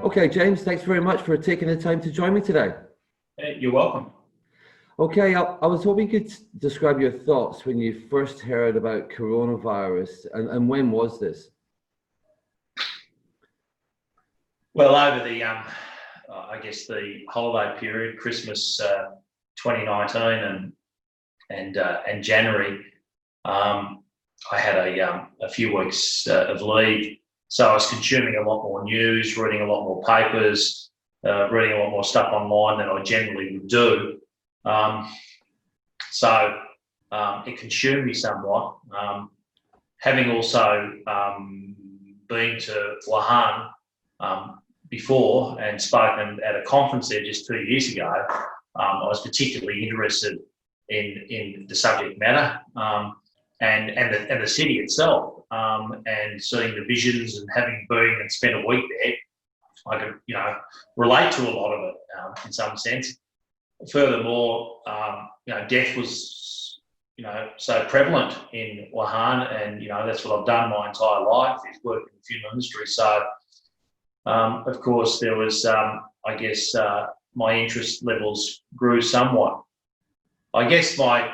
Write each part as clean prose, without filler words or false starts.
Okay, James, thanks very much for taking the time to join me today. You're welcome. Okay, I was hoping you could describe your thoughts when you first heard about coronavirus and when was this? Well, over the, I guess the holiday period, Christmas 2019 and January, I had a few weeks of leave, so I was consuming a lot more news, reading a lot more papers, reading a lot more stuff online than I generally would do. So it consumed me somewhat. Having also been to Wuhan before and spoken at a conference there just 2 years ago, I was particularly interested in the subject matter and the city itself, and seeing the visions and having been and spent a week there, I could relate to a lot of it in some sense. Furthermore, death was so prevalent in Wuhan, and that's what I've done my entire life, is work in the funeral industry. So of course there was my interest levels grew somewhat. I guess my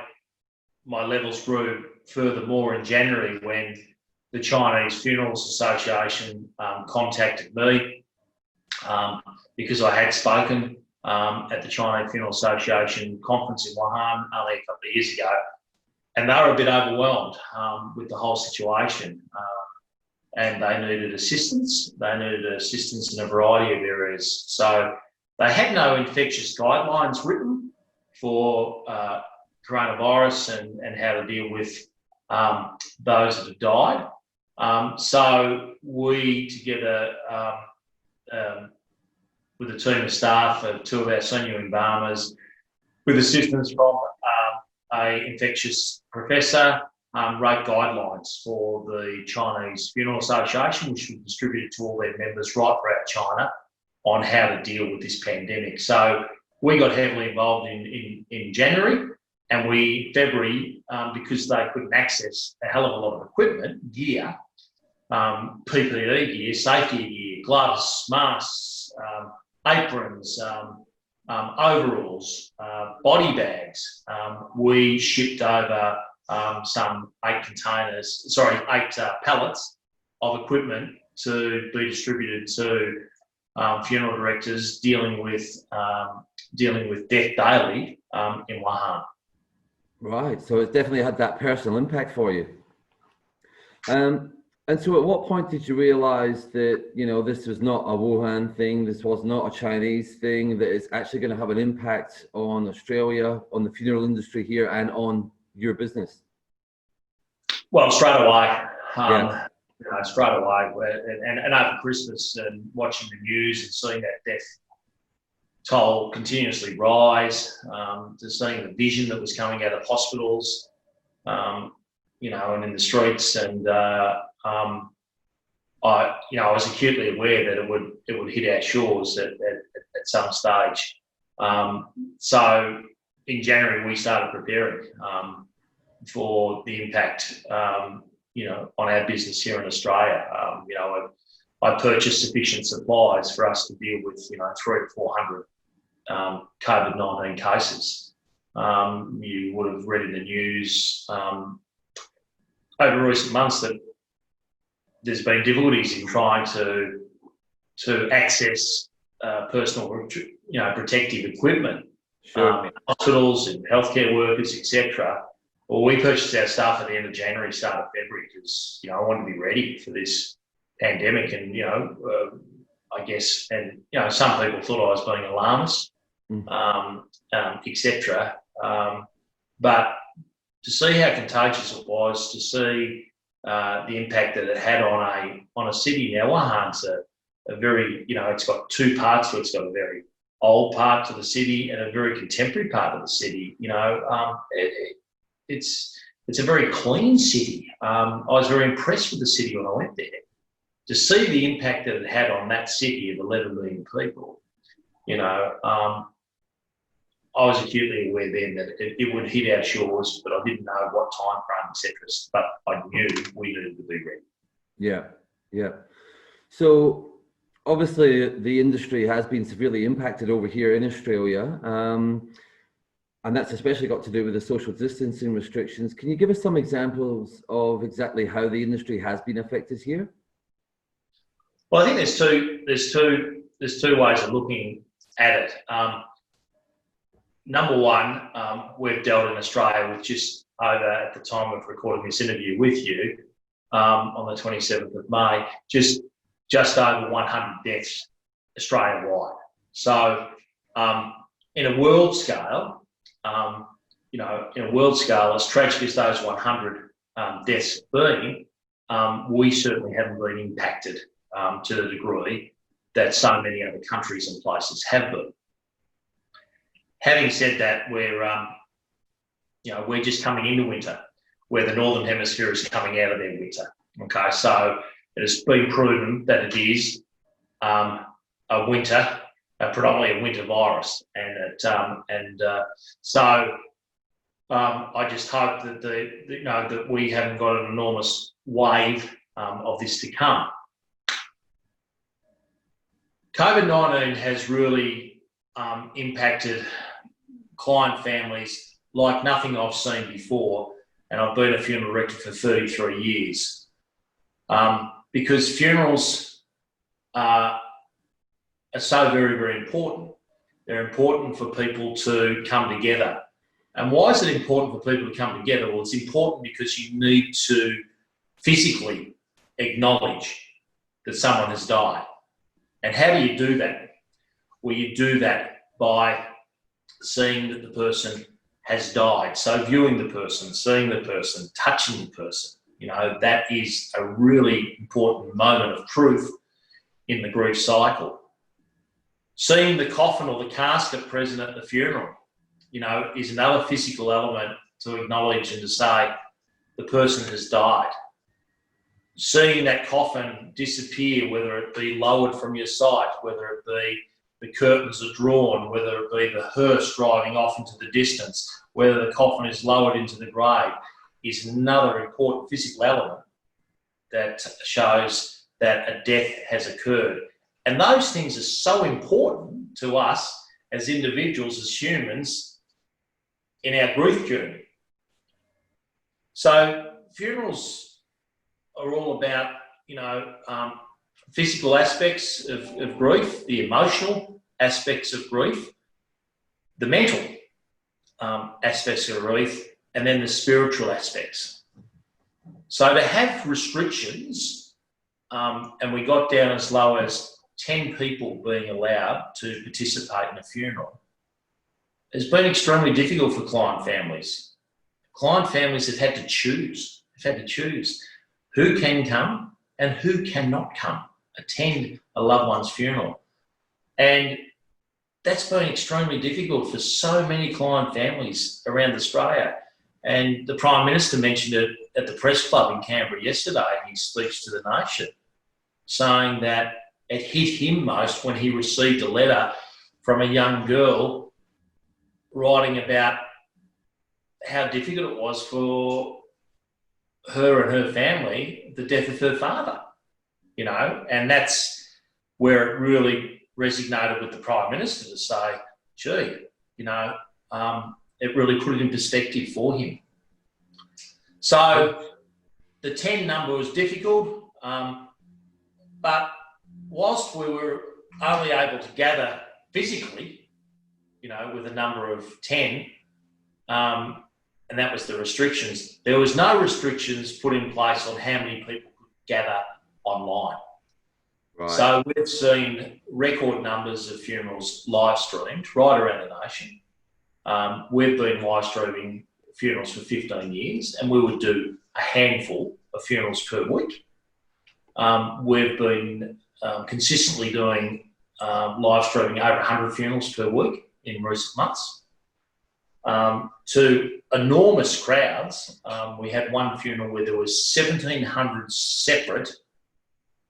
levels grew furthermore in January when the Chinese Funerals Association contacted me because I had spoken at the Chinese Funeral Association conference in Wuhan only a couple of years ago, and they were a bit overwhelmed with the whole situation, and they needed assistance. They needed assistance in a variety of areas. So they had no infectious guidelines written for coronavirus and how to deal with those that have died. So we, together with a team of staff of two of our senior embalmers, with assistance from an infectious professor, wrote guidelines for the Chinese Funeral Association, which we distributed to all their members right throughout China, on how to deal with this pandemic. So we got heavily involved in January, and February, because they couldn't access a hell of a lot of equipment, gear, PPE gear, safety gear, gloves, masks, aprons, overalls, body bags. We shipped over some 8 pallets of equipment to be distributed to funeral directors dealing with death daily in Wuhan. Right, so it definitely had that personal impact for you. And so at what point did you realize that, this was not a Wuhan thing, this was not a Chinese thing, that it's actually going to have an impact on Australia, on the funeral industry here, and on your business? Well, straight away. Yeah. Straight away. And over Christmas, and watching the news and seeing that death toll continuously rise, to seeing the vision that was coming out of hospitals, and in the streets, and I was acutely aware that it would hit our shores at some stage. So in January we started preparing for the impact, on our business here in Australia. I purchased sufficient supplies for us to deal with 300 to 400 COVID-19 cases. You would have read in the news over recent months that there's been difficulties in trying to access personal, protective equipment. Sure. In hospitals and healthcare workers, etc. Well, we purchased our stuff at the end of January, start of February, because I wanted to be ready for this pandemic, and I guess, and some people thought I was being alarmist, etc. But to see how contagious it was, to see the impact that it had on a city. Now, Wuhan's a very, it's got two parts to it. It's got a very old part to the city and a very contemporary part of the city. It's a very clean city. I was very impressed with the city when I went there. To see the impact that it had on that city of 11 million people, I was acutely aware then that it would hit our shores, but I didn't know what time frame, etc. But I knew we needed to be ready. Yeah, yeah. So obviously the industry has been severely impacted over here in Australia, and that's especially got to do with the social distancing restrictions. Can you give us some examples of exactly how the industry has been affected here? Well, I think there's two ways of looking at it. Number one, we've dealt in Australia with just over, at the time of recording this interview with you, on the 27th of May, just over 100 deaths Australia-wide. So in a world scale, as tragic as those 100 deaths have been, we certainly haven't been impacted to the degree that so many other countries and places have been. Having said that, we're just coming into winter, where the Northern Hemisphere is coming out of their winter. Okay, so it has been proven that it is a winter, predominantly a winter virus, and I just hope that that we haven't got an enormous wave of this to come. COVID-19 has really impacted client families like nothing I've seen before, and I've been a funeral director for 33 years. Because funerals are so very, very important. They're important for people to come together. And why is it important for people to come together? Well, it's important because you need to physically acknowledge that someone has died. And how do you do that? Well, you do that by seeing that the person has died. So viewing the person, seeing the person, touching the person, that is a really important moment of truth in the grief cycle. Seeing the coffin or the casket present at the funeral, is another physical element to acknowledge and to say the person has died. Seeing that coffin disappear, whether it be lowered from your sight, whether it be the curtains are drawn, whether it be the hearse driving off into the distance, whether the coffin is lowered into the grave, is another important physical element that shows that a death has occurred. And those things are so important to us as individuals, as humans, in our grief journey. So funerals are all about, physical aspects of grief, the emotional aspects of grief, the mental aspects of grief, and then the spiritual aspects. So to have restrictions, and we got down as low as 10 people being allowed to participate in a funeral, has been extremely difficult for client families. Client families have had to choose. They've had to choose who can come and who cannot come, attend a loved one's funeral. And that's been extremely difficult for so many client families around Australia. And the Prime Minister mentioned it at the Press Club in Canberra yesterday in his speech to the nation, saying that it hit him most when he received a letter from a young girl writing about how difficult it was for her and her family, the death of her father, and that's where it really resonated with the Prime Minister to say, gee, it really put it in perspective for him. So the 10 number was difficult, but whilst we were only able to gather physically, with a number of 10, and that was the restrictions, there was no restrictions put in place on how many people could gather online. Right. So we've seen record numbers of funerals live streamed right around the nation. We've been live streaming funerals for 15 years, and we would do a handful of funerals per week. We've been consistently doing live streaming over 100 funerals per week in recent months. To enormous crowds. We had one funeral where there was 1,700 separate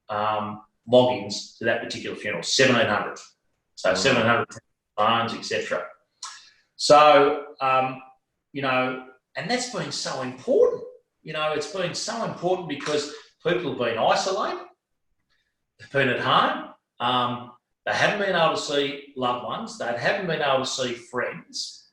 logins to that particular funeral, 1,700. So 700 phones, etc. So, and that's been so important. It's been so important because people have been isolated, they've been at home, They haven't been able to see loved ones. They haven't been able to see friends.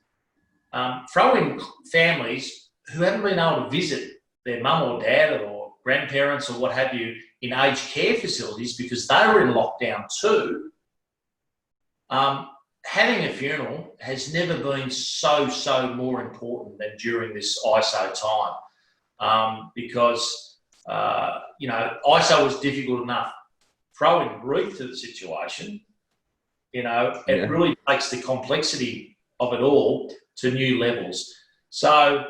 Throw in families who haven't been able to visit their mum or dad or grandparents or what have you in aged care facilities because they were in lockdown too. Having a funeral has never been so more important than during this ISO time, because ISO was difficult enough. Throwing grief to the situation, it really takes the complexity of it all to new levels. So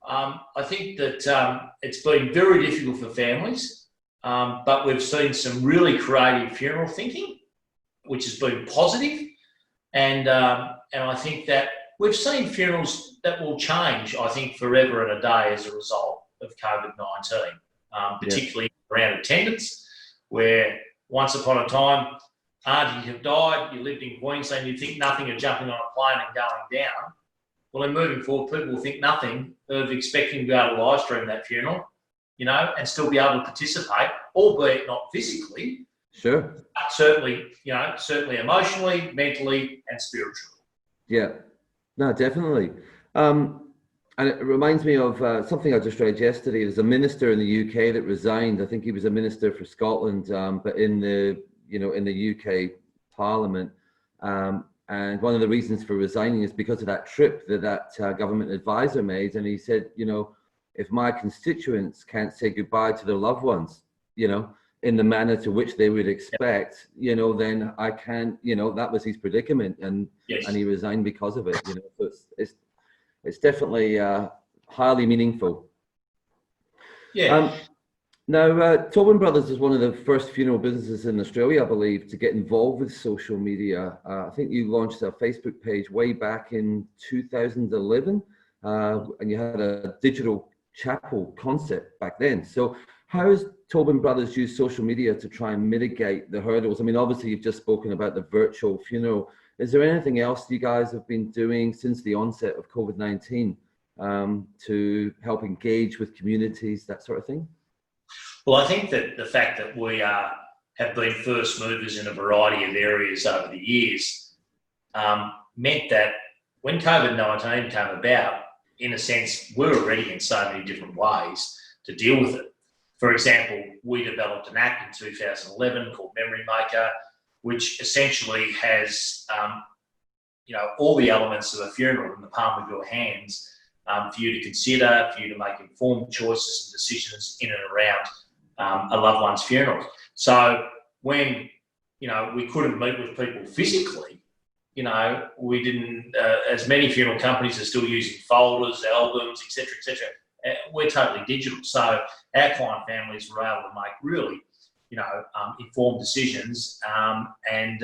I think that it's been very difficult for families, but we've seen some really creative funeral thinking, which has been positive. And I think that we've seen funerals that will change, I think, forever and a day as a result of COVID-19, particularly around attendance, where once upon a time, aunties have died, you lived in Queensland, you think nothing of jumping on a plane and going down. Well, then moving forward, people will think nothing of expecting to be able to live stream that funeral, and still be able to participate, albeit not physically. Sure. But certainly emotionally, mentally, and spiritually. Yeah, no, definitely. And it reminds me of something I just read yesterday. There's a minister in the UK that resigned. I think he was a minister for Scotland, but in the UK Parliament. And one of the reasons for resigning is because of that trip that government advisor made. And he said, if my constituents can't say goodbye to their loved ones, in the manner to which they would expect, then I can't, that was his predicament, and he resigned because of it. So it's definitely highly meaningful. Yeah. Now, Tobin Brothers is one of the first funeral businesses in Australia, I believe, to get involved with social media. I think you launched a Facebook page way back in 2011, and you had a digital chapel concept back then. So how has Tobin Brothers used social media to try and mitigate the hurdles? I mean, obviously, you've just spoken about the virtual funeral. Is there anything else you guys have been doing since the onset of COVID-19 to help engage with communities, that sort of thing? Well, I think that the fact that we have been first movers in a variety of areas over the years meant that when COVID-19 came about, in a sense, we were ready in so many different ways to deal with it. For example, we developed an app in 2011 called Memory Maker, which essentially has all the elements of a funeral in the palm of your hands for you to consider, for you to make informed choices and decisions in and around a loved one's funeral. So when we couldn't meet with people physically, we didn't. As many funeral companies are still using folders, albums, etc. We're totally digital, so our client families were able to make really, informed decisions, and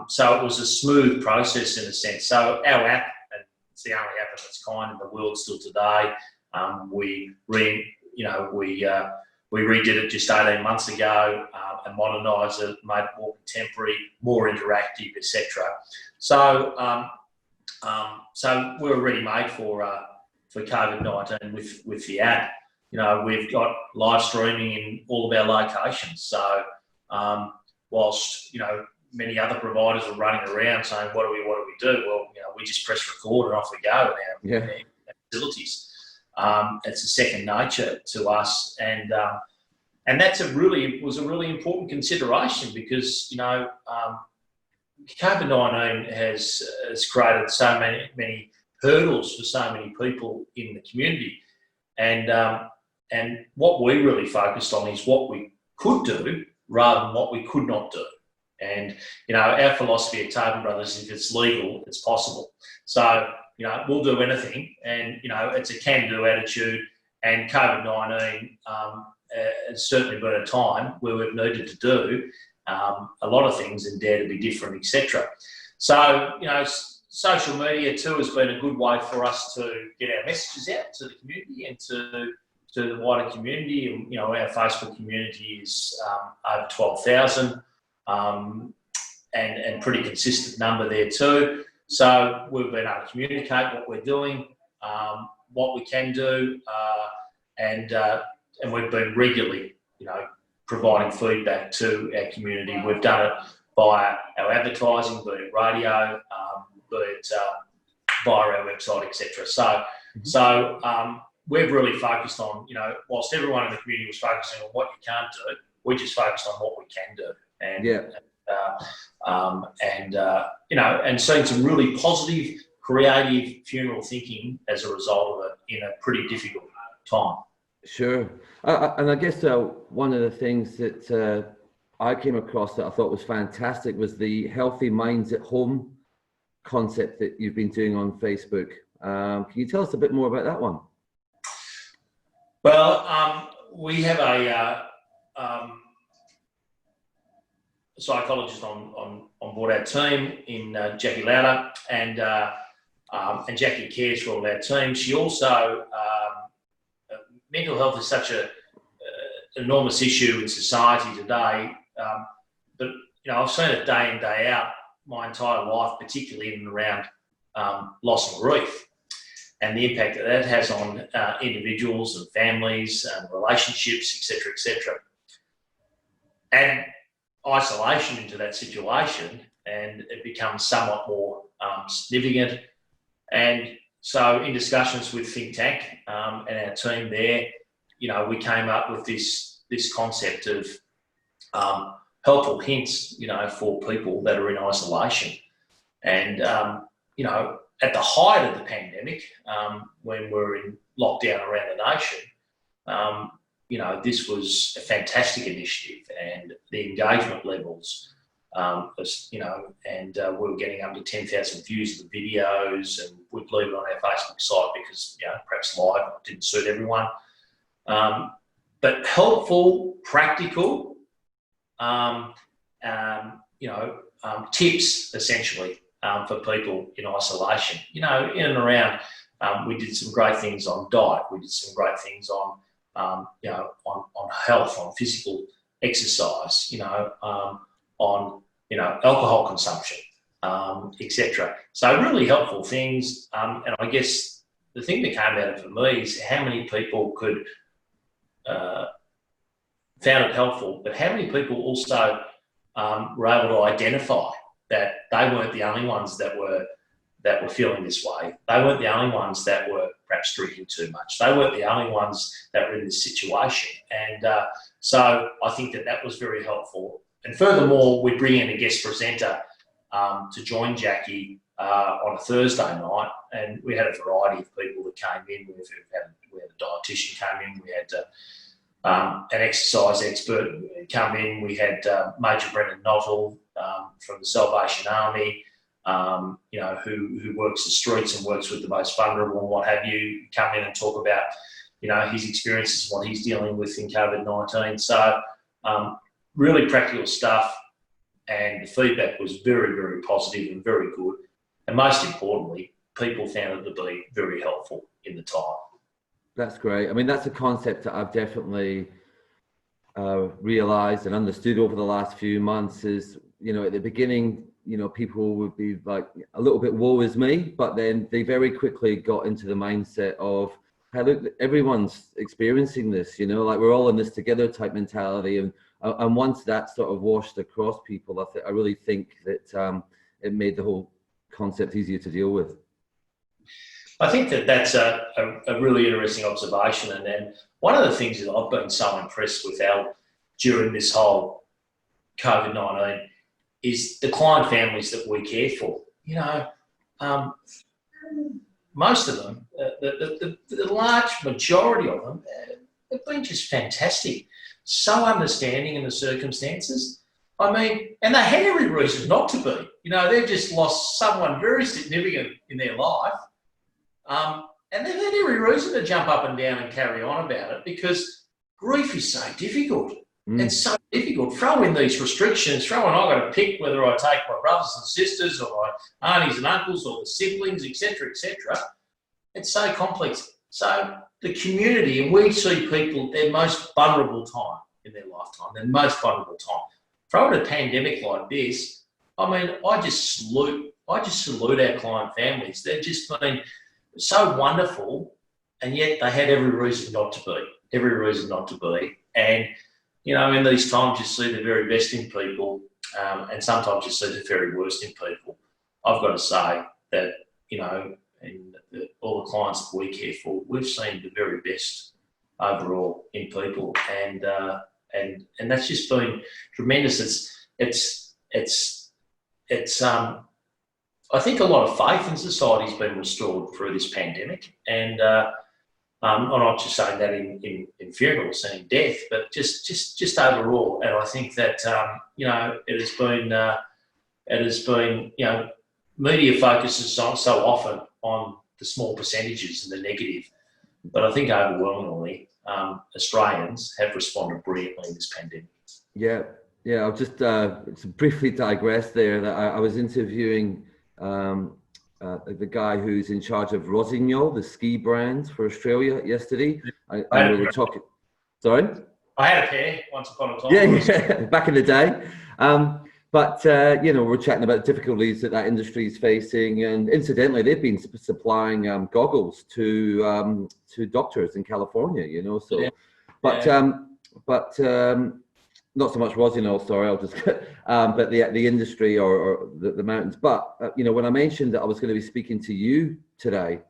so it was a smooth process in a sense. So our app, and it's the only app of its kind in the world still today. We redid it just 18 months ago and modernised it, made it more contemporary, more interactive, etc. So we're already made for COVID-19 with the app. We've got live streaming in all of our locations. So whilst many other providers are running around saying, what do we do? Well, we just press record and off we go in our facilities. It's a second nature to us, and that's was a really important consideration because COVID-19 has created so many hurdles for so many people in the community, and what we really focused on is what we could do rather than what we could not do. And our philosophy at Tobin Brothers, if it's legal, it's possible. So we'll do anything, and it's a can-do attitude. And COVID-19 has certainly been a time where we've needed to do a lot of things and dare to be different, etc. So social media too has been a good way for us to get our messages out to the community and to the wider community. And our Facebook community is over 12,000, and pretty consistent number there too. So we've been able to communicate what we're doing, what we can do, and we've been regularly, providing feedback to our community. We've done it via our advertising, be it radio, be it via our website, etc. So we've really focused on, whilst everyone in the community was focusing on what you can't do, we just focused on what we can do. And seen some really positive, creative funeral thinking as a result of it in a pretty difficult time. Sure. And I guess one of the things that I came across that I thought was fantastic was the Healthy Minds at Home concept that you've been doing on Facebook. Can you tell us a bit more about that one? Well, we have a psychologist on board our team in Jackie Lauder, and Jackie cares for all our team. She also, mental health is such an enormous issue in society today, but I've seen it day in, day out my entire life, particularly in and around loss and grief, and the impact that that has on individuals and families and relationships, etc., etc. And isolation into that situation, and it becomes somewhat more significant. And so in discussions with Think Tank and our team there, we came up with this concept of helpful hints, for people that are in isolation. And, at the height of the pandemic, when we're in lockdown around the nation, this was a fantastic initiative, and the engagement levels, and we were getting up to 10,000 views of the videos, and we'd leave it on our Facebook site because, perhaps live didn't suit everyone. But helpful, practical, tips essentially for people in isolation. In and around, we did some great things on diet. We did some great things on health, on physical exercise. On alcohol consumption, etc. So really helpful things. And I guess the thing that came out of it for me is how many people could found it helpful, but how many people also were able to identify that they weren't the only ones that were feeling this way. They weren't the only ones that were perhaps drinking too much. They weren't the only ones that were in this situation. And so I think that was very helpful. And furthermore, we bring in a guest presenter to join Jackie on a Thursday night, and we had a variety of people that came in. We had a dietitian come in. We had an exercise expert come in. We had Major Brendan Nottle from the Salvation Army, who works the streets and works with the most vulnerable and what have you, come in and talk about, his experiences, what he's dealing with in COVID-19. So really practical stuff, and the feedback was very, very positive and very good. And most importantly, people found it to be very helpful in the time. That's great. I mean, that's a concept that I've definitely realised and understood over the last few months is, at the beginning, people would be like a little bit woe is me, but then they very quickly got into the mindset of, hey, look, everyone's experiencing this, like we're all in this together type mentality. And once that sort of washed across people, I really think that it made the whole concept easier to deal with. I think that's a really interesting observation. And then one of the things that I've been so impressed with during this whole COVID-19 is the client families that we care for. Most of them, the large majority of them, have been just fantastic. So understanding in the circumstances. I mean, and they had every reason not to be. They've just lost someone very significant in their life. And they've had every reason to jump up and down and carry on about it, because grief is so difficult. It's so difficult. Throw in these restrictions, I've got to pick whether I take my brothers and sisters or my aunties and uncles or the siblings, etc., etc. It's so complex. So the community, and we see people, their most vulnerable time in their lifetime, their most vulnerable time. Throw in a pandemic like this, I mean, I just salute our client families. They've just been so wonderful, and yet they had every reason not to be. And, in these times you see the very best in people, and sometimes you see the very worst in people. I've got to say that, and all the clients that we care for, we've seen the very best overall in people, and that's just been tremendous. It's I think a lot of faith in society has been restored through this pandemic, and I'm not just saying that in funerals and in death, but just overall. And I think that it has been media focuses so often on the small percentages and the negative, but I think overwhelmingly Australians have responded brilliantly in this pandemic. Yeah. I'll just briefly digress there. That I was interviewing the guy who's in charge of Rossignol, the ski brand for Australia, yesterday, and we were talking. Sorry, I had a pair once upon a time. Yeah, back in the day. But we're chatting about difficulties that industry is facing, and incidentally, they've been supplying goggles to doctors in California. So, Yeah. but not so much Rossignol, sorry, I'll just, but the industry or the mountains. But, when I mentioned that I was going to be speaking to you today,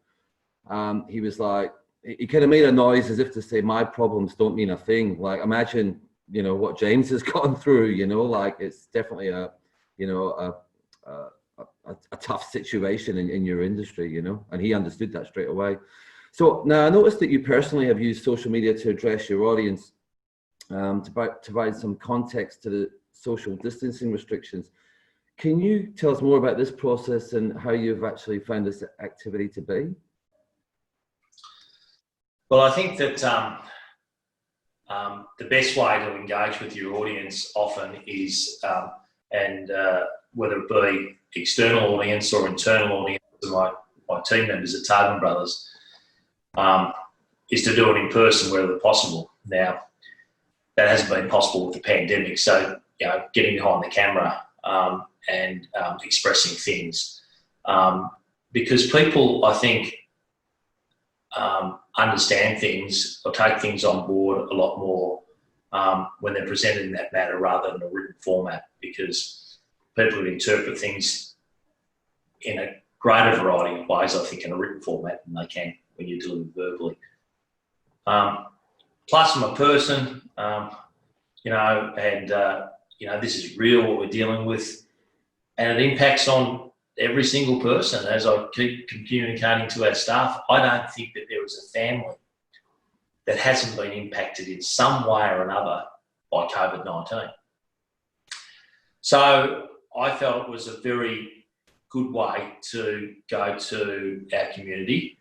he was like, he kind of made a noise as if to say, my problems don't mean a thing. Like, imagine, what James has gone through, like it's definitely a tough situation in your industry, and he understood that straight away. So now I noticed that you personally have used social media to address your audience, to provide some context to the social distancing restrictions. Can you tell us more about this process and how you've actually found this activity to be? Well, I think that the best way to engage with your audience often is, whether it be external audience or internal audience, my team members at Tobin Brothers, is to do it in person wherever possible. Now, that hasn't been possible with the pandemic, so getting behind the camera and expressing things, because people, I think, understand things or take things on board a lot more when they're presented in that manner rather than a written format, because people interpret things in a greater variety of ways, I think, in a written format than they can when you deliver verbally. Plus, I'm a person, this is real what we're dealing with, and it impacts on every single person. As I keep communicating to our staff, I don't think that there is a family that hasn't been impacted in some way or another by COVID-19. So I felt it was a very good way to go to our community.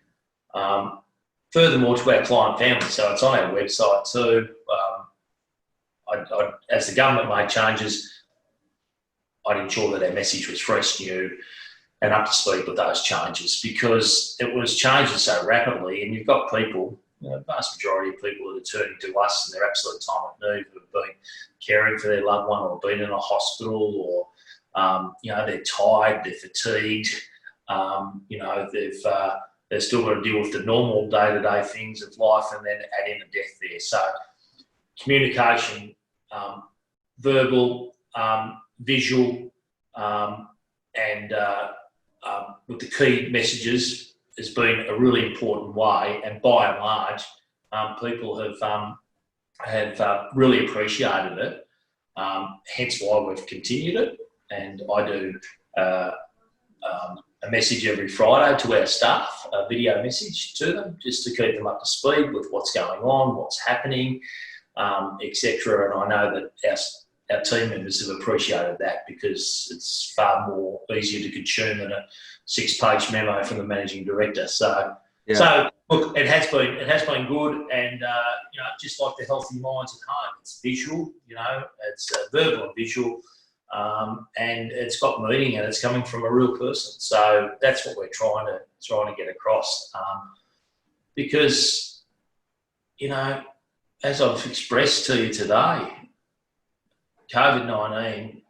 Furthermore, to our client family, so it's on our website too. As the government made changes, I'd ensure that our message was fresh, new, and up to speed with those changes, because it was changing so rapidly, and you've got people, the vast majority of people that are turning to us in their absolute time of need, who have been caring for their loved one or been in a hospital, or they're tired, they're fatigued, they've still got to deal with the normal day-to-day things of life, and then add in a death there. So communication, verbal, visual, and with the key messages has been a really important way, and by and large, people have really appreciated it. Hence why we've continued it, and I do a message every Friday to our staff, a video message to them, just to keep them up to speed with what's going on, what's happening, etc. And I know that our team members have appreciated that, because it's far more easier to consume than a 6-page memo from the managing director. So look, it has been good, and just like the Healthy Minds at Home, it's visual, it's verbal and visual, and it's got meaning, and it's coming from a real person. So that's what we're trying to get across, because as I've expressed to you today, COVID-19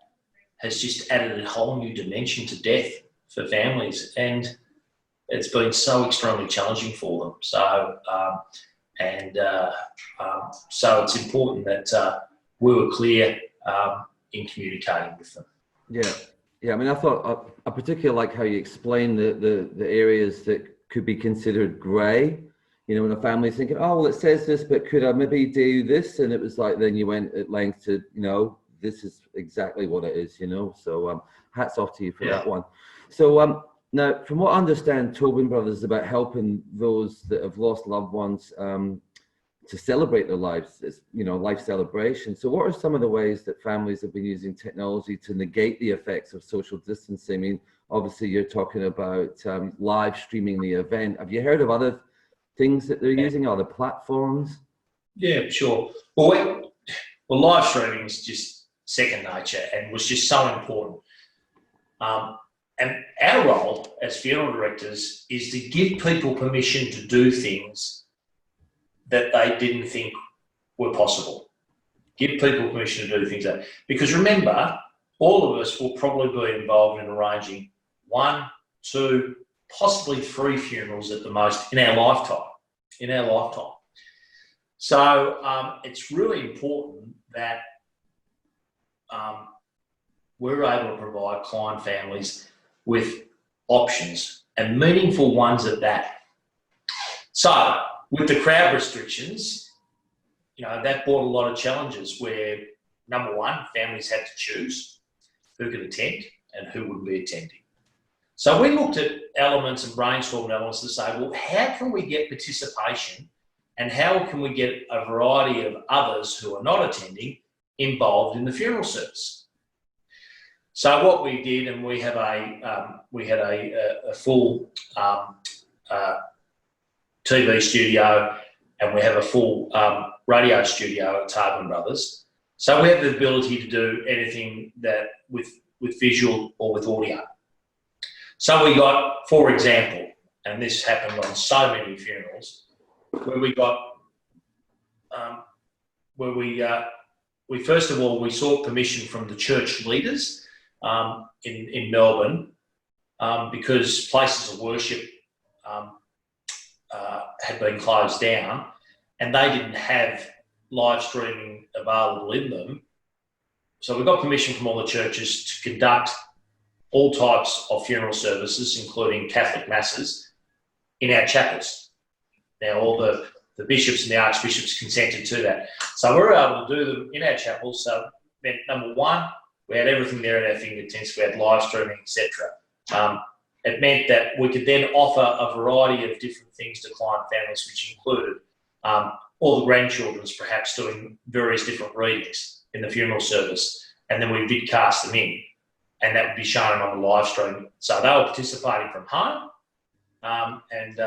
has just added a whole new dimension to death for families, and it's been so extremely challenging for them. So, so it's important that we were clear in communicating with them. Yeah. I mean, I thought I particularly like how you explained the areas that could be considered grey. You know, when a family's thinking, oh, well, it says this, but could I maybe do this? And it was like, then you went at length to, you know, this is exactly what it is, you know. So hats off to you for that one. So now, from what I understand, Tobin Brothers is about helping those that have lost loved ones to celebrate their lives, it's, you know, life celebration. So what are some of the ways that families have been using technology to negate the effects of social distancing? I mean, obviously you're talking about live streaming the event. Have you heard of other things that they're using, other platforms? Yeah, sure. Well, live streaming is just second nature and was just so important. And our role as funeral directors is to give people permission to do things that they didn't think were possible. Give people permission to do things like that. Because remember, all of us will probably be involved in arranging 1, 2, possibly 3 funerals at the most in our lifetime. So it's really important that we're able to provide client families with options and meaningful ones at that. So with the crowd restrictions, you know, that brought a lot of challenges where, number one, families had to choose who could attend and who wouldn't be attending. So we looked at elements and brainstormed elements to say, well, how can we get participation and how can we get a variety of others who are not attending involved in the funeral service? So what we did, and we had a full TV studio, and we have a full radio studio at Tobin Brothers. So we have the ability to do anything that with visual or with audio. So we got, for example, and this happened on so many funerals, where we got, we first of all, we sought permission from the church leaders in Melbourne because places of worship had been closed down and they didn't have live streaming available in them. So we got permission from all the churches to conduct all types of funeral services, including Catholic masses, in our chapels. Now, all the bishops and the archbishops consented to that. So we were able to do them in our chapels. So, number one, we had everything there at our fingertips. We had live streaming, etc. It meant that we could then offer a variety of different things to client families, which included all the grandchildren's perhaps doing various different readings in the funeral service, and then we vidcast them in, and that would be shown on the live stream. So they were participating from home, and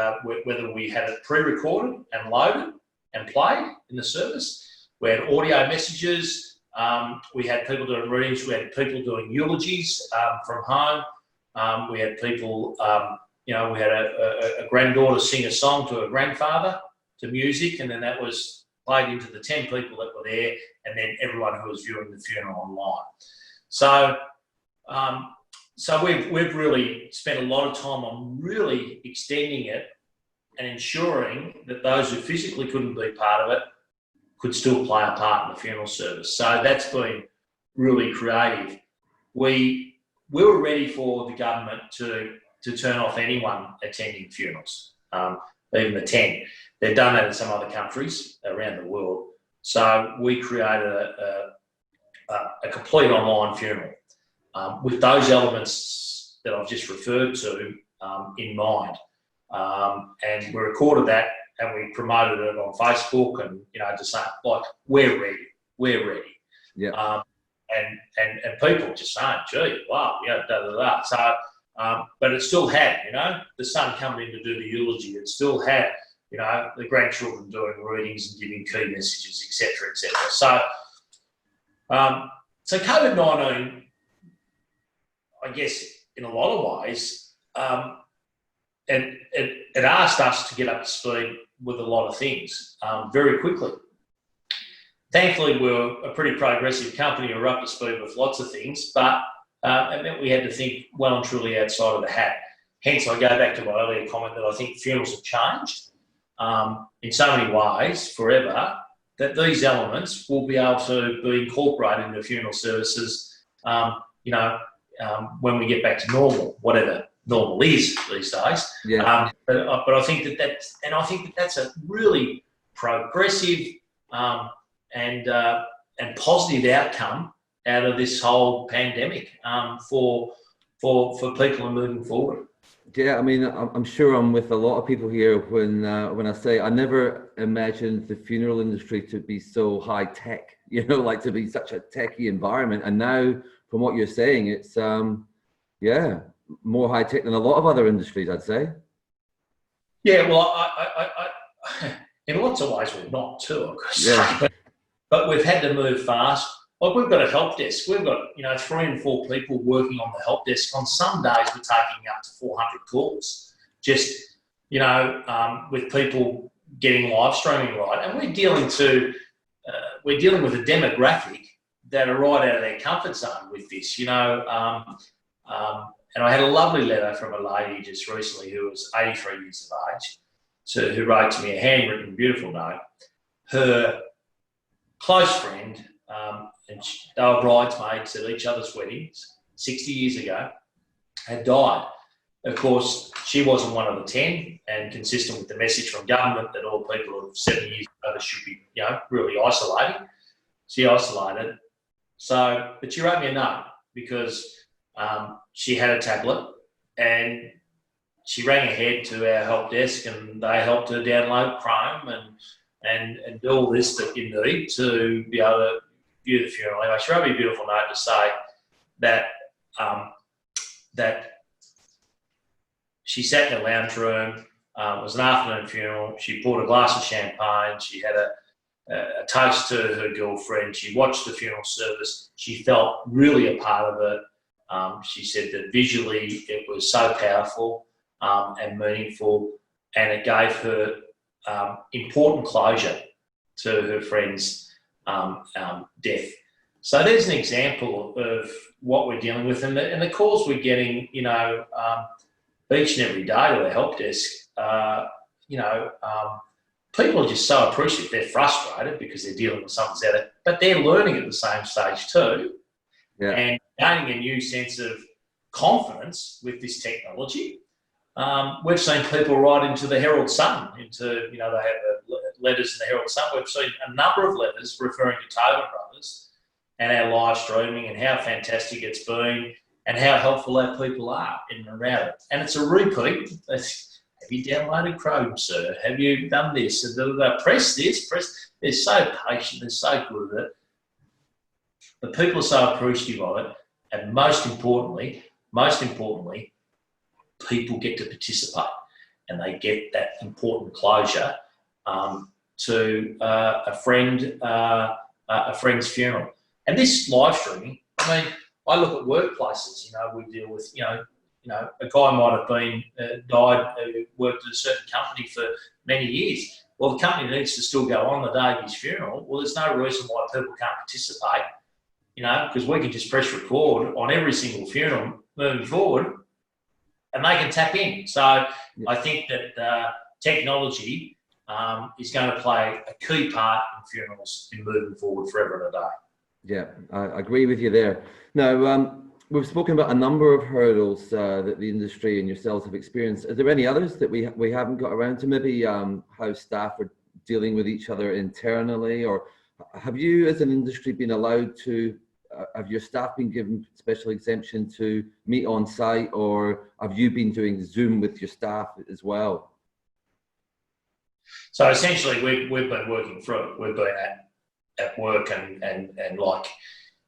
whether we had it pre-recorded and loaded and played in the service, we had audio messages, we had people doing readings, we had people doing eulogies from home, we had people, we had a granddaughter sing a song to her grandfather to music, and then that was played into the 10 people that were there, and then everyone who was viewing the funeral online. So we've really spent a lot of time on really extending it and ensuring that those who physically couldn't be part of it could still play a part in the funeral service. So that's been really creative. We were ready for the government to turn off anyone attending funerals, even the 10. They've done that in some other countries around the world. So we created a complete online funeral with those elements that I've just referred to in mind. And we recorded that and we promoted it on Facebook and, to say, like, we're ready. Yeah. And people just saying, gee, wow, So, but it still had, the son coming in to do the eulogy. It still had, the grandchildren doing readings and giving key messages, etc., etc. So COVID-19, I guess, in a lot of ways, it asked us to get up to speed with a lot of things very quickly. Thankfully, we're a pretty progressive company. We're up to speed with lots of things, but it meant we had to think well and truly outside of the hat. Hence, I go back to my earlier comment that I think funerals have changed in so many ways forever, that these elements will be able to be incorporated into funeral services, when we get back to normal, whatever normal is these days. Yeah. But I think that's a really progressive and positive outcome out of this whole pandemic for people moving forward. Yeah, I mean, I'm sure I'm with a lot of people here when I say I never imagined the funeral industry to be so high tech, like to be such a techie environment. And now, from what you're saying, it's more high tech than a lot of other industries, I'd say. Yeah, well, I in lots of ways we're not too, of course. Yeah. But we've had to move fast. Like we've got a help desk. We've got 3 and 4 people working on the help desk. On some days, we're taking up to 400 calls. Just with people getting live streaming right, and we're dealing with a demographic that are right out of their comfort zone with this. And I had a lovely letter from a lady just recently who was 83 years of age, who wrote to me a handwritten, beautiful note. Her close friend. And they were bridesmaids at each other's weddings 60 years ago, had died. Of course, she wasn't one of the 10, and consistent with the message from government that all people of 70 years over should be, really isolating. She isolated. But she wrote me a note because she had a tablet and she rang ahead to our help desk and they helped her download Chrome and do all this that you need to be able to view the funeral. Anyway, she wrote me a beautiful note to say that that she sat in the lounge room. It was an afternoon funeral. She poured a glass of champagne. She had a toast to her girlfriend. She watched the funeral service. She felt really a part of it. She said that visually it was so powerful and meaningful, and it gave her important closure to her friend's death. So there's an example of what we're dealing with, and the calls we're getting, each and every day to the help desk. People are just so appreciative. They're frustrated because they're dealing with something out there, but they're learning at the same stage too, and gaining a new sense of confidence with this technology. We've seen people write into the Herald Sun, they have letters in the Herald Sun. We've seen a number of letters referring to Tobin Brothers and our live streaming and how fantastic it's been and how helpful our people are in and around it. And it's a repeat. Have you downloaded Chrome, sir? Have you done this? And press this, press. They're so patient. They're so good at it. The people are so appreciative of it. And most importantly, people get to participate and they get that important closure to a friend's funeral. And this live streaming, I look at workplaces, we deal with, a guy might have been, died, who worked at a certain company for many years. Well, the company needs to still go on the day of his funeral. Well, there's no reason why people can't participate, because we can just press record on every single funeral moving forward and they can tap in. So I think that technology is going to play a key part in funerals in moving forward forever and a day. Yeah, I agree with you there. Now, we've spoken about a number of hurdles that the industry and yourselves have experienced. Are there any others that we haven't got around to? Maybe how staff are dealing with each other internally, or have you as an industry been allowed to, have your staff been given special exemption to meet on site, or have you been doing Zoom with your staff as well? So essentially we've been working through it. We've been at work and like,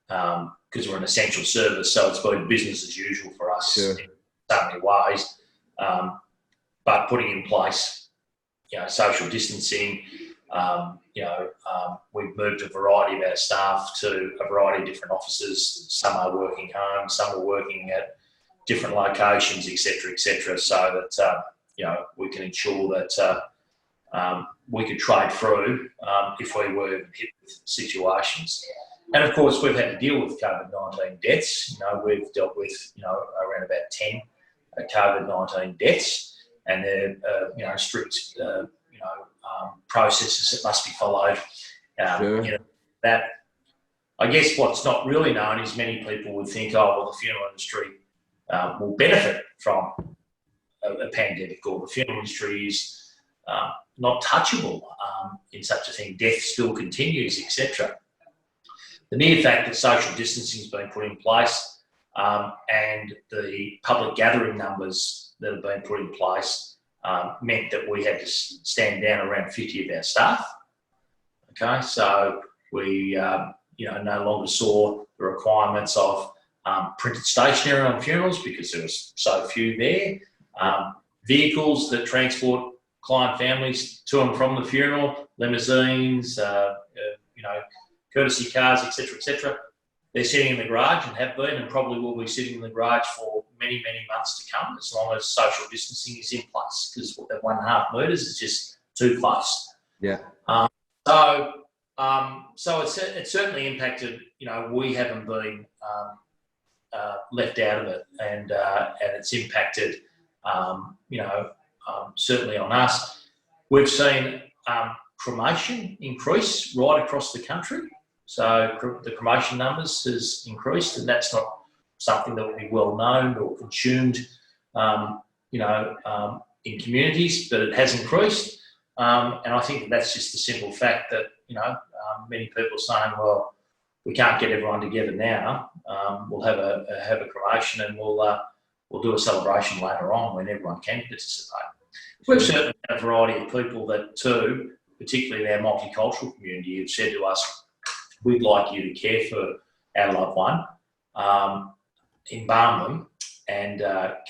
because we're an essential service, so it's been business as usual for us. Sure. In so many ways, but putting in place, social distancing. We've moved a variety of our staff to a variety of different offices. Some are working home, some are working at different locations, etc., so that we can ensure that we could trade through if we were hit with situations. And of course, we've had to deal with COVID-19 deaths. We've dealt with around about 10 COVID-19 deaths, and they're strict processes that must be followed Sure. That, I guess what's not really known is many people would think, oh, well, the funeral industry will benefit from a pandemic, or the funeral industry is not touchable in such a thing. Death still continues, etc. The mere fact that social distancing has been put in place and the public gathering numbers that have been put in place meant that we had to stand down around 50 of our staff. Okay, so we no longer saw the requirements of printed stationery on funerals because there was so few there. Vehicles that transport client families to and from the funeral, limousines, courtesy cars, etc. They're sitting in the garage and have been, and probably will be sitting in the garage for many, many months to come, as long as social distancing is in place. Because at 1.5 metres is just too close. Yeah. So it certainly impacted. We haven't been left out of it, and it's impacted. Certainly on us. We've seen cremation increase right across the country. So the cremation numbers has increased, and that's not something that will be well known or consumed, in communities, but it has increased. And I think that's just the simple fact that, many people are saying, well, we can't get everyone together now. We'll have a cremation, and we'll do a celebration later on when everyone can participate. We've certainly had a variety of people that too, particularly in our multicultural community, have said to us, we'd like you to care for our loved one, embalm them and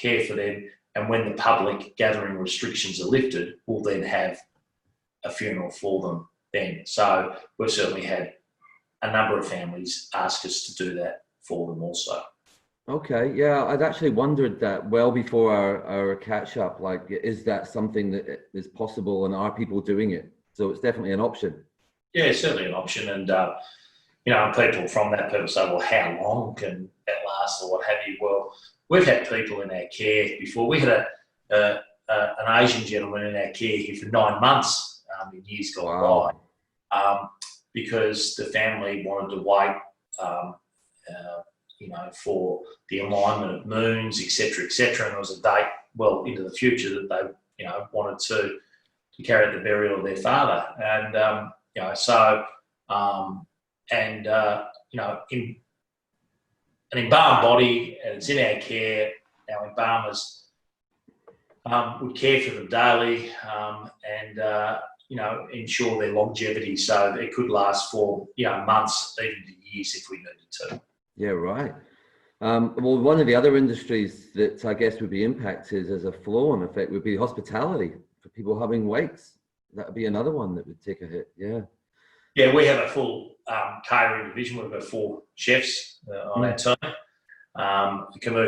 care for them. And when the public gathering restrictions are lifted, we'll then have a funeral for them then. So we've certainly had a number of families ask us to do that for them also. Okay, yeah, I'd actually wondered that well before our catch up, like, is that something that is possible and are people doing it? So it's definitely an option. Yeah, it's certainly an option. And, people from that, people say, well, how long can that last or what have you? Well, we've had people in our care before. We had an Asian gentleman in our care here for 9 months in years gone by, because the family wanted to wait, for the alignment of moons, etc. And there was a date well into the future that they, wanted to carry out the burial of their father. And, in an embalmed body, and it's in our care, our embalmers would care for them daily and ensure their longevity, so it could last for months, even to years if we needed to. Yeah, right. Well, one of the other industries that I guess would be impacted as a flow-on effect would be hospitality, for people having wakes. That would be another one that would take a hit. Yeah, we have a full catering division. We've got 4 chefs on our team.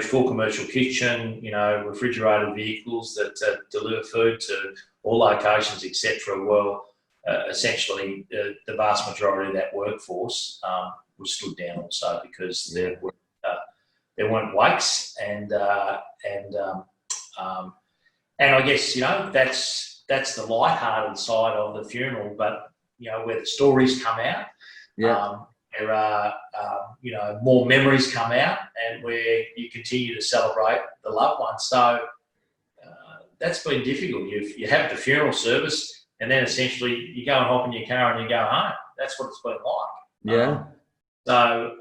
Full commercial kitchen, refrigerated vehicles that deliver food to all locations, etc. Well, essentially, the vast majority of that workforce was stood down also because there weren't wakes, and I guess that's the light-hearted side of the funeral, but where the stories come out. There are, more memories come out, and where you continue to celebrate the loved ones. So that's been difficult. You have the funeral service, and then essentially you go and hop in your car and you go home. That's what it's been like. So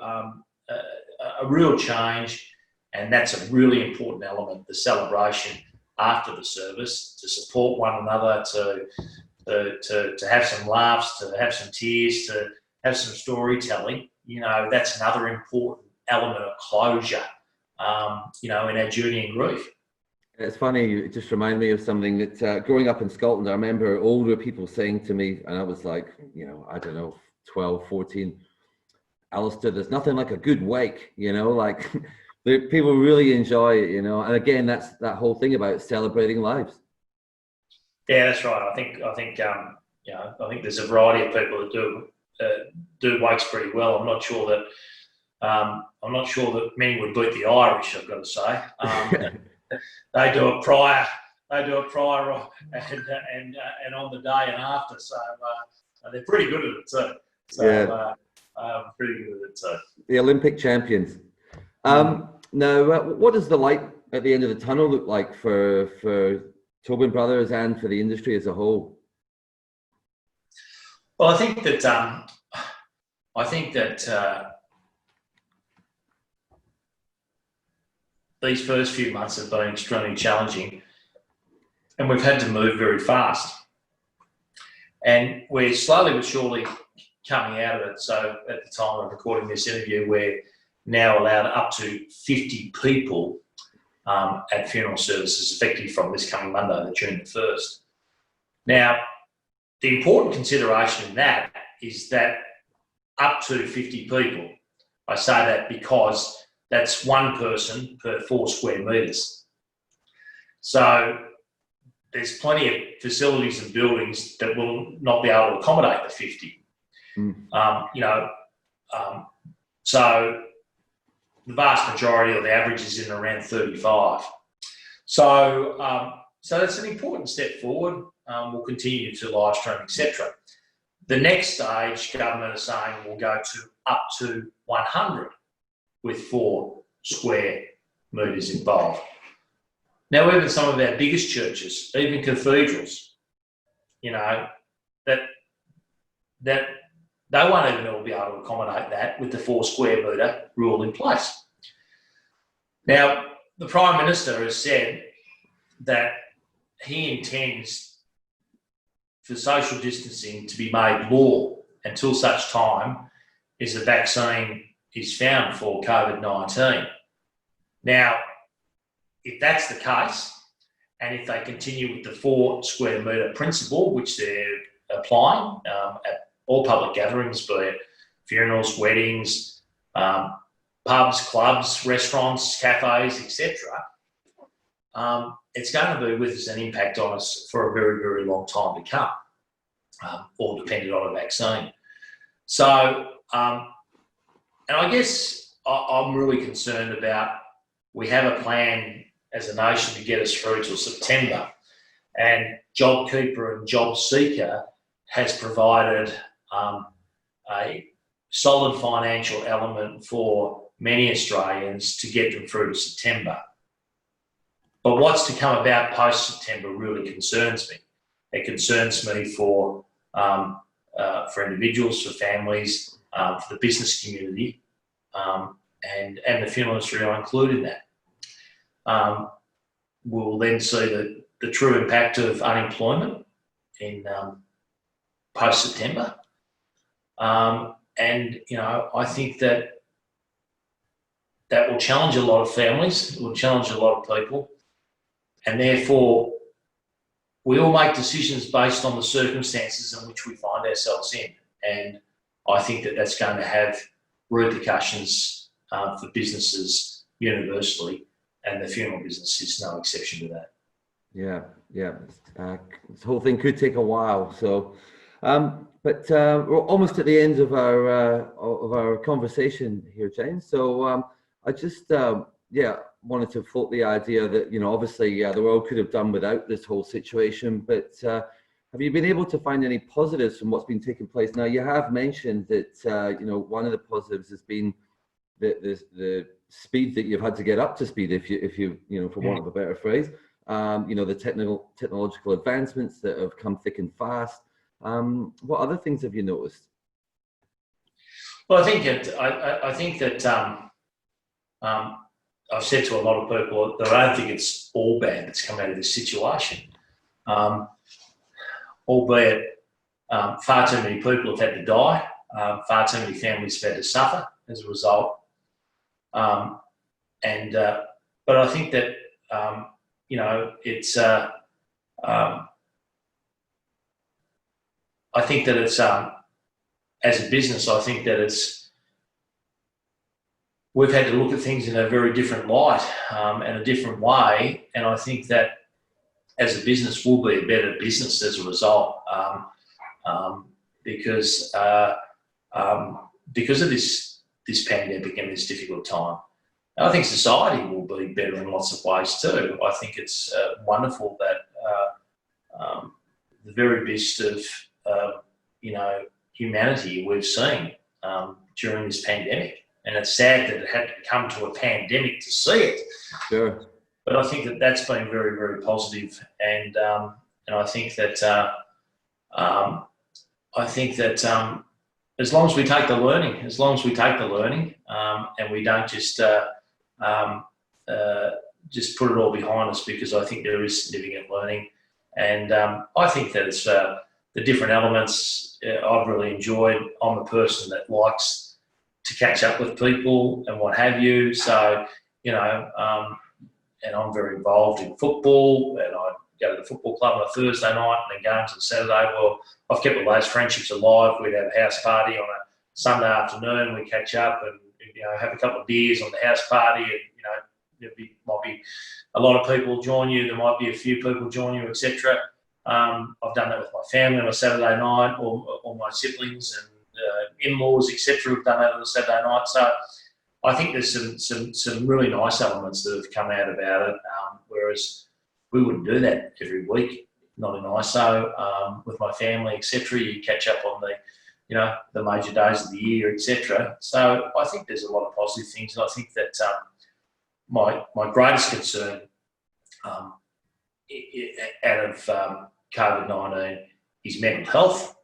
a real change, and that's a really important element, the celebration after the service, to support one another, to have some laughs, to have some tears, to have some storytelling. That's another important element of closure, in our journey in grief. It's funny, it just reminded me of something that growing up in Scotland, I remember older people saying to me, and I was like, I don't know, 12, 14, Alistair, there's nothing like a good wake, like people really enjoy it, and again, that's that whole thing about celebrating lives. Yeah, that's right. I think there's a variety of people that do wakes pretty well. I'm not sure that many would beat the Irish, I've got to say. They do it prior and on the day and after. So and they're pretty good at it too. So, pretty good at it too. The Olympic champions. Now, what does the light at the end of the tunnel look like for Tobin Brothers and for the industry as a whole? Well, I think that these first few months have been extremely challenging, and we've had to move very fast. And we're slowly but surely coming out of it. So at the time of recording this interview, we're now allowed up to 50 people at funeral services effective from this coming Monday, June the 1st. Now, the important consideration in that is that up to 50 people. I say that because that's one person per 4 square metres. So there's plenty of facilities and buildings that will not be able to accommodate the 50. So the vast majority, or the average, is in around 35. So that's an important step forward. We'll continue to live stream, etc. The next stage, government is saying we'll go to up to 100 with 4 square metres involved. Now, even some of our biggest churches, even cathedrals, that they won't even all be able to accommodate that with the 4 square metre rule in place. Now, the Prime Minister has said that he intends for social distancing to be made law until such time as a vaccine is found for COVID-19. Now, if that's the case, and if they continue with the 4 square metre principle, which they're applying at all public gatherings, be it funerals, weddings, pubs, clubs, restaurants, cafes, etc., it's going to be with us and impact on us for a very, very long time to come, all dependent on a vaccine. So, and I guess I'm really concerned about, we have a plan as a nation to get us through till September, and JobKeeper and JobSeeker has provided a solid financial element for many Australians to get them through to September. But what's to come about post-September really concerns me. It concerns me for individuals, for families, for the business community, and the funeral industry are included in that. We'll then see the true impact of unemployment in post-September. And, I think that will challenge a lot of families, it will challenge a lot of people, and therefore we all make decisions based on the circumstances in which we find ourselves in. And I think that that's going to have repercussions for businesses universally, and the funeral business is no exception to that. Yeah. This whole thing could take a while. So, but we're almost at the end of our conversation here, James. So I just wanted to float the idea that obviously the world could have done without this whole situation. But have you been able to find any positives from what's been taking place? Now, you have mentioned that one of the positives has been the speed that you've had to get up to speed, if you for want of a better phrase. The technological advancements that have come thick and fast. What other things have you noticed? Well, I think that I've said to a lot of people that I don't think it's all bad that's come out of this situation, albeit far too many people have had to die, far too many families have had to suffer as a result, but I think that it's I think that it's as a business, I think that we've had to look at things in a very different light and a different way, and I think that as a business we'll be a better business as a result, because of this pandemic and this difficult time. And I think society will be better in lots of ways too. I think it's wonderful that the very best of humanity we've seen during this pandemic. And it's sad that it had to come to a pandemic to see it. Sure. But I think that that's been very, very positive. And I think that as long as we take the learning, and we don't just put it all behind us, because I think there is significant learning. And I think that it's the different elements I've really enjoyed. I'm a person that likes to catch up with people and what have you. So, and I'm very involved in football, and I go to the football club on a Thursday night and then games on Saturday. Well, I've kept all those friendships alive. We'd have a house party on a Sunday afternoon. We catch up and have a couple of beers on the house party, and there might be a lot of people join you. There might be a few people join you, etc. I've done that with my family on a Saturday night, or my siblings and in-laws, etc. Have done that on a Saturday night. So I think there's some really nice elements that have come out about it. Whereas we wouldn't do that every week, not in ISO, with my family, etc. You catch up on the major days of the year, etc. So I think there's a lot of positive things, and I think that my greatest concern out of COVID-19 is mental health,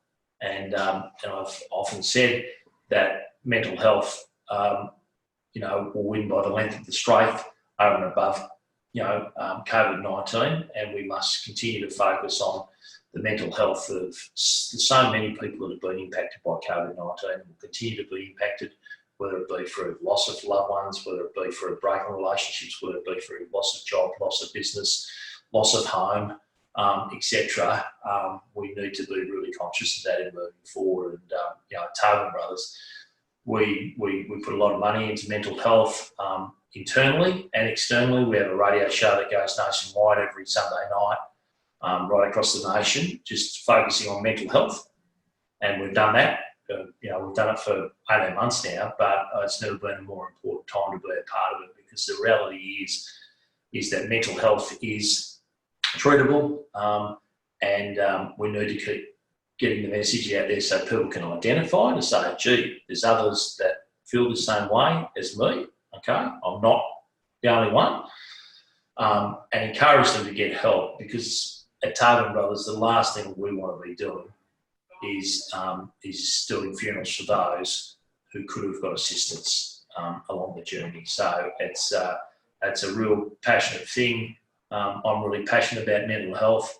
and I've often said that mental health, will win by the length of the straight over and above, COVID-19, and we must continue to focus on the mental health of so many people that have been impacted by COVID-19 and will continue to be impacted, whether it be through loss of loved ones, whether it be through breaking relationships, whether it be through loss of job, loss of business, loss of home, etc. We need to be really conscious of that in moving forward. And Tobin Brothers, we put a lot of money into mental health internally and externally. We have a radio show that goes nationwide every Sunday night, right across the nation, just focusing on mental health. And we've done that. We've done it for 18 months now, but it's never been a more important time to be a part of it, because the reality is that mental health is treatable, and we need to keep getting the message out there so people can identify to say, gee, there's others that feel the same way as me, okay? I'm not the only one, and encourage them to get help, because at Tobin Brothers, the last thing we want to be doing is doing funerals for those who could have got assistance along the journey. So it's a real passionate thing. I'm really passionate about mental health,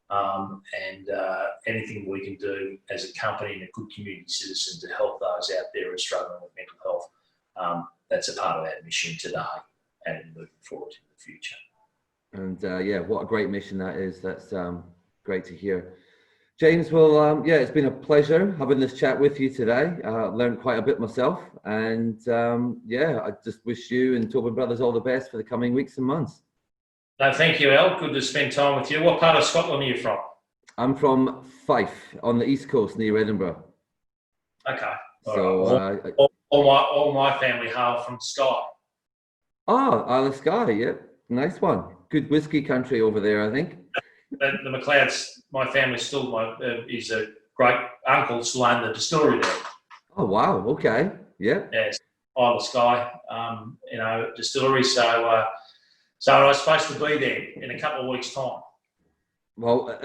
and anything we can do as a company and a good community citizen to help those out there who are struggling with mental health, that's a part of our mission today and moving forward in the future. And what a great mission that is. That's great to hear. James, well, it's been a pleasure having this chat with you today. Learned quite a bit myself, and I just wish you and Tobin Brothers all the best for the coming weeks and months. No, thank you, Al. Good to spend time with you. What part of Scotland are you from? I'm from Fife, on the east coast near Edinburgh. Okay. So all my family hail from Skye. Oh, Isle of Skye, yeah, nice one. Good whiskey country over there, I think. The MacLeods, my family still, is a great uncle still owned the distillery there. Oh wow, okay, yeah. Yes, Isle of Skye, distillery. So I was supposed to be there in a couple of weeks' time. Well,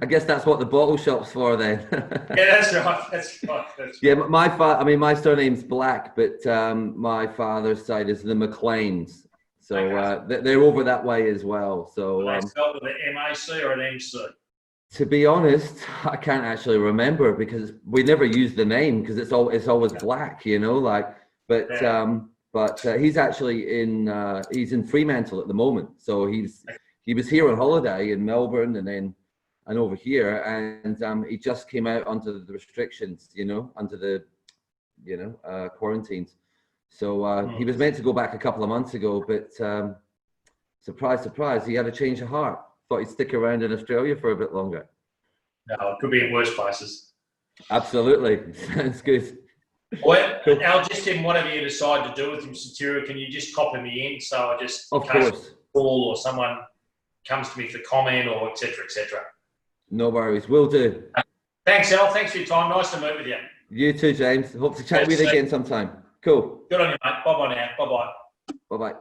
I guess that's what the bottle shop's for then. Yeah, that's right. That's right. Yeah, my surname's Black, but my father's side is the MacLeans. So okay. They're over that way as well. So they spelled with an MAC or an MC? To be honest, I can't actually remember, because we never use the name, because it's always Black, But yeah. But he's actually he's in Fremantle at the moment. So he was here on holiday in Melbourne and over here, and he just came out onto the restrictions, under the quarantines. So he was meant to go back a couple of months ago, but surprise, surprise, he had a change of heart. Thought he'd stick around in Australia for a bit longer. No, it could be in worse places. Absolutely, sounds good. Well, Al, just in whatever you decide to do with him, Satira, can you just copy me in? So I just, of course, call or someone comes to me for comment or et cetera, et cetera. No worries, will do. Thanks, Al. Thanks for your time. Nice to meet with you. You too, James. Hope to chat with you again sometime. Cool. Good on you, mate. Bye-bye now. Bye-bye. Bye-bye.